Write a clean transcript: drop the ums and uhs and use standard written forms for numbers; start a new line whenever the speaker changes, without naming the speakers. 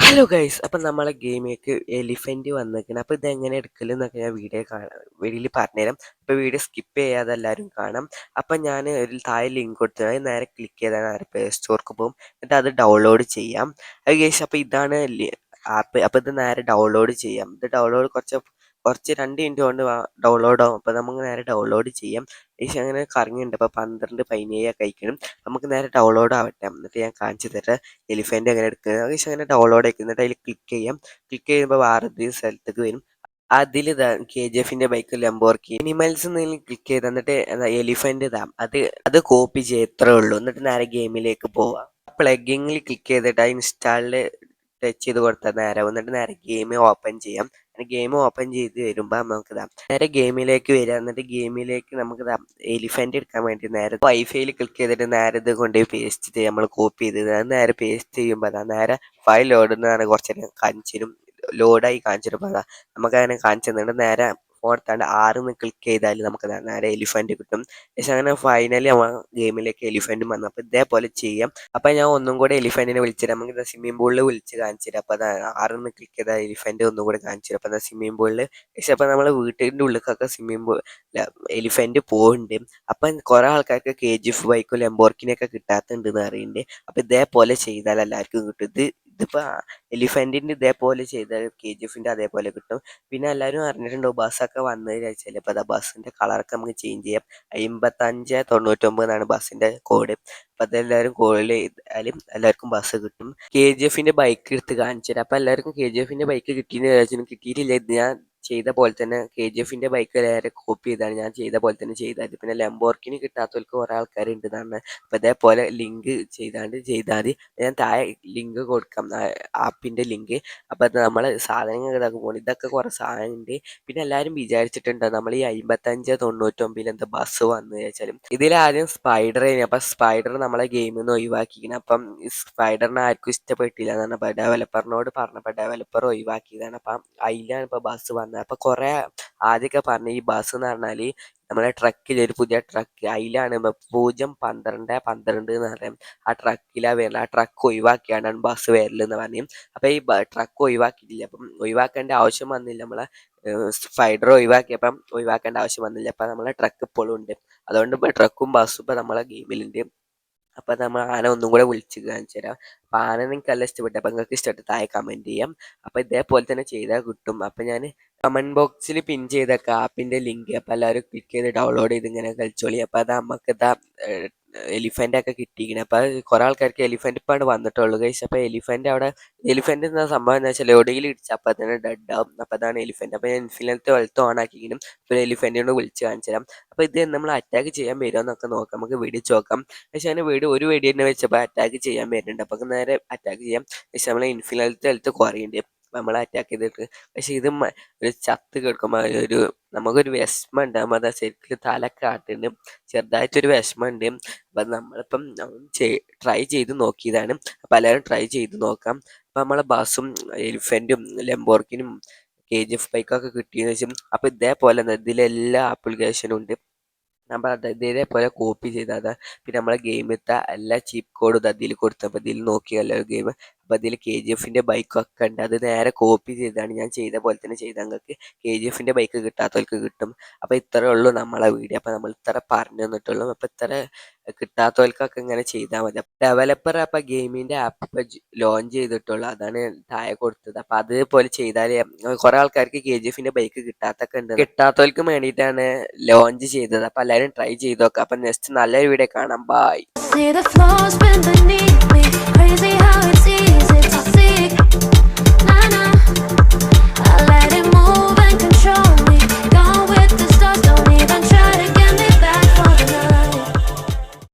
Hello guys, അപ്പം നമ്മളെ ഗെയിമിലേക്ക് elephant വന്നിരിക്കണം. അപ്പോൾ ഇതെങ്ങനെ എടുക്കലെന്നൊക്കെ ഞാൻ വീഡിയോയിൽ പറഞ്ഞുതരാം. അപ്പോൾ വീഡിയോ സ്കിപ്പ് ചെയ്യാതെ എല്ലാവരും കാണാം. അപ്പം ഞാൻ ഒരു താഴെ ലിങ്ക് കൊടുത്തു, അത് നേരെ ക്ലിക്ക് ചെയ്താൽ നേരെ പ്ലേ സ്റ്റോർക്ക് പോകും. എന്നിട്ട് അത് ഡൗൺലോഡ് ചെയ്യാം. അത് ഗൈസ്, അപ്പോൾ ഇതാണ് ആപ്പ്. അപ്പോൾ ഇത് നേരെ ഡൗൺലോഡ് ചെയ്യാം. ഇത് ഡൗൺലോഡ് കുറച്ച് 2 മിനിറ്റ് കൊണ്ട് ഡൗൺലോഡ് ആവും. അപ്പോൾ നമുക്ക് നേരെ ഡൗൺലോഡ് ചെയ്യാം. ഏകദേശം അങ്ങനെ കറങ്ങിയിട്ടുണ്ട്. അപ്പോൾ 12, 17 ഒക്കെ അയക്കണം. നമുക്ക് നേരെ ഡൗൺലോഡ് ആവട്ടെ. എന്നിട്ട് ഞാൻ കാണിച്ചു തരാം എലിഫൻറ്റ് എങ്ങനെ എടുക്കുന്നത്. ഏകദേശം അങ്ങനെ ഡൗൺലോഡ് ആക്കി എന്നിട്ട് അതിൽ ക്ലിക്ക് ചെയ്യാം. ക്ലിക്ക് ചെയ്യുമ്പോൾ വേറെ സ്ഥലത്തേക്ക് വരും. അതിൽ ഇതാ KGF ബൈക്ക് ലംബോർഗിനി അനിമൽസ് എന്തെങ്കിലും ക്ലിക്ക് ചെയ്ത് എന്നിട്ട് എലിഫന്റ് ഇതാ അത് കോപ്പി ചെയ്യത്രേ ഉള്ളൂ. എന്നിട്ട് നേരെ ഗെയിമിലേക്ക് പോവാം. പ്ലഗിങ്ങിൽ ക്ലിക്ക് ചെയ്തിട്ട് ആ ഇൻസ്റ്റാളിൽ ടച്ച് ചെയ്ത് കൊടുത്താൽ നേരെ എന്നിട്ട് നേരെ ഗെയിം ഓപ്പൺ ചെയ്യാം. ഗെയിം ഓപ്പൺ ചെയ്ത് വരുമ്പോൾ നമുക്ക് നേരെ ഗെയിമിലേക്ക് വരിക. എന്നിട്ട് ഗെയിമിലേക്ക് നമുക്ക് എലിഫന്റ് എടുക്കാൻ വേണ്ടി നേരെ വൈഫൈയിൽ ക്ലിക്ക് ചെയ്തിട്ട് നേരെ ഇത് കൊണ്ട് പേസ്റ്റ് ചെയ്യാം. നമ്മൾ കോപ്പി ചെയ്ത് അത് നേരെ പേസ്റ്റ് ചെയ്യുമ്പോൾ നേരെ ഫയൽ ലോഡുന്നതാണ് കുറച്ച് നേരം കാണിച്ചിരും. ലോഡായി കാണിച്ചിരുമ്പോൾ നമുക്കങ്ങനെ കാണിച്ചു തന്നിട്ട് നേരെ ഫോൺ എടുത്താണ്ട് ആറിന്ന് ക്ലിക്ക് ചെയ്താൽ നമുക്ക് നേരെ എലിഫന്റ് കിട്ടും. പക്ഷെ അങ്ങനെ ഫൈനലി നമ്മൾ ഗെയിമിലേക്ക് എലിഫന്റും വന്നു. അപ്പോൾ ഇതേപോലെ ചെയ്യാം. അപ്പം ഞാൻ ഒന്നും കൂടെ എലിഫന്റിനെ വിളിച്ചിട്ട് നമുക്ക് സ്വിമ്മിംഗ് പൂളിൽ വിളിച്ച് കാണിച്ചിട്ട് അപ്പോൾ ആറിന്ന് ക്ലിക്ക് ചെയ്താൽ എലിഫന്റ് ഒന്നും കൂടെ കാണിച്ചു. അപ്പോൾ സ്വിമ്മിംഗ് പൂളിൽ പക്ഷെ അപ്പോൾ നമ്മൾ വീട്ടിൻ്റെ ഉള്ളിലേക്കൊക്കെ സ്വിമ്മിംഗ് പൂൾ എലിഫന്റ് പോകുന്നുണ്ട്. അപ്പം കുറേ ആൾക്കാർക്ക് KGF ബൈക്കും ലംബോർഗിനിയൊക്കെ കിട്ടാത്തുണ്ടെന്ന് അറിയുന്നുണ്ട്. അപ്പോൾ ഇതേപോലെ ചെയ്താൽ എല്ലാവർക്കും കിട്ടും. ഇതിപ്പോൾ എലിഫന്റിൻ്റെ ഇതേപോലെ ചെയ്താൽ KGFന്റെ അതേപോലെ കിട്ടും. പിന്നെ എല്ലാവരും അറിഞ്ഞിട്ടുണ്ടോ ബസ്സൊക്കെ വന്നതിന് വെച്ചാൽ ഇപ്പോൾ ബസ്സിൻ്റെ കളറൊക്കെ നമുക്ക് ചേഞ്ച് ചെയ്യാം. 5599 എന്നാണ് ബസ്സിൻ്റെ കോഡ്. അപ്പം അതെല്ലാവരും കോൾ ചെയ്താലും എല്ലാവർക്കും ബസ് കിട്ടും. KGFന്റെ ബൈക്ക് എടുത്ത് കാണിച്ചു തരാം. അപ്പം എല്ലാവർക്കും KGFന്റെ ബൈക്ക് കിട്ടിയെന്ന് വിചാരിച്ചു. കിട്ടിയിട്ടില്ല. ഇത് ഞാൻ ചെയ്ത പോലെ തന്നെ KGFന്റെ ബൈക്ക് നേരെ കോപ്പി ചെയ്താണ് ഞാൻ ചെയ്ത പോലെ തന്നെ ചെയ്താൽ. പിന്നെ ലംബോർഗിനി കിട്ടാത്തവർക്ക് കുറേ ആൾക്കാരുണ്ട് എന്നാണ്. അപ്പം അതേപോലെ ലിങ്ക് ചെയ്താൽ മതി. ഞാൻ താഴെ ലിങ്ക് കൊടുക്കാം, ആപ്പിൻ്റെ ലിങ്ക്. അപ്പം അത് നമ്മൾ സാധനങ്ങൾ ഇതൊക്കെ പോകണം. ഇതൊക്കെ കുറേ സാധനമുണ്ട്. പിന്നെ എല്ലാവരും വിചാരിച്ചിട്ടുണ്ടോ നമ്മൾ ഈ 5599 എന്താ ബസ് വന്നു വെച്ചാലും ഇതിലാദ്യം സ്പൈഡർ ആയിരുന്നു. അപ്പം സ്പൈഡർ നമ്മളെ ഗെയിമിൽ നിന്ന് ഒഴിവാക്കിയിരിക്കണം. അപ്പം ഈ സ്പൈഡറിനെ ആർക്കും ഇഷ്ടപ്പെട്ടില്ല എന്നാണ് അപ്പോൾ ഡെവലപ്പറിനോട് പറഞ്ഞപ്പോൾ ഡെവലപ്പർ ഒഴിവാക്കിയതാണ്. അപ്പം അതിലാണ് ഇപ്പോൾ ബസ് വന്നത്. അപ്പം കുറേ ആദ്യമൊക്കെ പറഞ്ഞു ഈ ബസ് എന്ന് പറഞ്ഞാൽ നമ്മളെ ട്രക്കിൽ ഒരു പുതിയ ട്രക്ക് അതിലാണ് 01212 എന്ന് പറയാം. ആ ട്രക്കിലാണ് വരുന്നത്. ആ ട്രക്ക് ഒഴിവാക്കിയാണ് ബസ് വരലെന്ന് പറഞ്ഞു. അപ്പം ഈ ട്രക്ക് ഒഴിവാക്കിയിട്ടില്ല. അപ്പം ഒഴിവാക്കേണ്ട ആവശ്യം വന്നില്ല. നമ്മളെ സ്പൈഡർ ഒഴിവാക്കിയപ്പം ഒഴിവാക്കേണ്ട ആവശ്യം വന്നില്ല. അപ്പം നമ്മളെ ട്രക്ക് ഇപ്പോഴും ഉണ്ട്. അതുകൊണ്ട് ഇപ്പോൾ ട്രക്കും ബസ്സും ഇപ്പോൾ നമ്മളെ ഗെയിമിലുണ്ട്. അപ്പം നമ്മൾ ആന ഒന്നും കൂടെ വിളിച്ച് കാണിച്ചു തരാം. അപ്പം ആന നിങ്ങൾക്ക് നല്ല ഇഷ്ടപ്പെട്ടു. അപ്പം നിങ്ങൾക്ക് ഇഷ്ടപ്പെട്ട് താഴെ കമൻറ്റ് ചെയ്യാം. അപ്പം ഇതേപോലെ തന്നെ ചെയ്താൽ കിട്ടും. അപ്പം ഞാൻ കമൻറ്റ് ബോക്സിൽ പിൻ ചെയ്ത ആപ്പിൻ്റെ ലിങ്ക് അപ്പം എല്ലാവരും ക്ലിക്ക് ചെയ്ത് ഡൗൺലോഡ് ചെയ്ത് ഇങ്ങനെ കളിച്ചോളി. അപ്പം അത് നമുക്ക് എലിഫൻ്റ് ഒക്കെ കിട്ടിയിരിക്കണം. അപ്പം അത് കുറേ ആൾക്കാർക്ക് എലിഫൻ്റ് ഇപ്പം വന്നിട്ടുള്ളൂ ഗൈസ്. അപ്പോൾ എലിഫൻ്റ് എന്ന സംഭവം എന്ന് വെച്ചാൽ എവിടെയെങ്കിലും ഇടിച്ച് അപ്പം തന്നെ ഡെഡ് ആവും. അപ്പം അതാണ് എലിഫൻ്റ്. അപ്പം ഞാൻ ഇൻഫിനിറ്റ് വെൽത്ത് ഓൺ ആക്കിയിരിക്കണം. ഇപ്പോൾ എലിഫൻ്റിനോട് വിളിച്ച് കാണിച്ചു തരാം. അപ്പോൾ ഇത് നമ്മൾ അറ്റാക്ക് ചെയ്യാൻ വരുമോ എന്നൊക്കെ നോക്കാം. നമുക്ക് വെടിച്ച് നോക്കാം. പക്ഷെ അതിന് ഒരു വെടി തന്നെ വെച്ചപ്പോൾ അറ്റാക്ക് ചെയ്യാൻ വരുന്നുണ്ട്. അപ്പം നേരെ അറ്റാക്ക് ചെയ്യാം. പക്ഷെ നമ്മൾ ഇൻഫിനിറ്റ് ഹെൽത്ത് കുറയുന്നുണ്ട്. നമ്മൾ അറ്റാക്ക് ചെയ്തിട്ട് പക്ഷെ ഇത് ഒരു ചത്ത് കിടക്കുമ്പോൾ നമുക്കൊരു വിഷമം ഉണ്ട്. നമ്മൾ അതാ ശരിക്കും തലക്കെ ആട്ടുണ്ട്. ചെറുതായിട്ടൊരു വിഷമമുണ്ട്. അപ്പം നമ്മളിപ്പം ട്രൈ ചെയ്ത് നോക്കിയതാണ്. അപ്പം എല്ലാവരും ട്രൈ ചെയ്ത് നോക്കാം. അപ്പം നമ്മളെ ബസ്സും എലിഫൻറ്റും ലംബോർഗിനും KGF ബൈക്കൊക്കെ കിട്ടിയെന്ന് വെച്ചാൽ അപ്പം ഇതേപോലെ ഇതിലെല്ലാ ആപ്ലിക്കേഷനും ഉണ്ട്. നമ്മൾ ഇതേപോലെ കോപ്പി ചെയ്താൽ പിന്നെ നമ്മളെ ഗെയിമിലത്തെ എല്ലാ ചീപ്പ് കോഡും അതിൽ കൊടുത്തപ്പോൾ ഇതിൽ നോക്കിയല്ലോ ഗെയിം. അപ്പോൾ അതിൽ KGFന്റെ ബൈക്കൊക്കെ ഉണ്ട്. അത് നേരെ കോപ്പി ചെയ്താണ് ഞാൻ ചെയ്ത പോലെ തന്നെ ചെയ്താൽ നിങ്ങൾക്ക് KGFന്റെ ബൈക്ക് കിട്ടാത്തവർക്ക് കിട്ടും. അപ്പോൾ ഇത്രയേ ഉള്ളൂ നമ്മളെ വീഡിയോ. അപ്പോൾ നമ്മൾ ഇത്ര പറഞ്ഞു തന്നിട്ടുള്ളൂ. അപ്പോൾ ഇത്ര കിട്ടാത്തവർക്കൊക്കെ ഇങ്ങനെ ചെയ്താൽ മതി. ഡെവലപ്പർ അപ്പം ഗെയിമിൻ്റെ ആപ്പ് ഇപ്പം ലോഞ്ച് ചെയ്തിട്ടുള്ളൂ. അതാണ് താഴെ കൊടുത്തത്. അപ്പം അതേപോലെ ചെയ്താൽ കുറേ ആൾക്കാർക്ക് KGFന്റെ ബൈക്ക് കിട്ടാത്തൊക്കെ ഉണ്ട്. കിട്ടാത്തവർക്ക് വേണ്ടിയിട്ടാണ് ലോഞ്ച് ചെയ്തത്. അപ്പം എല്ലാവരും ട്രൈ ചെയ്ത് നോക്കാം. അപ്പം നെക്സ്റ്റ് നല്ലൊരു വീഡിയോ കാണാം. ബൈ.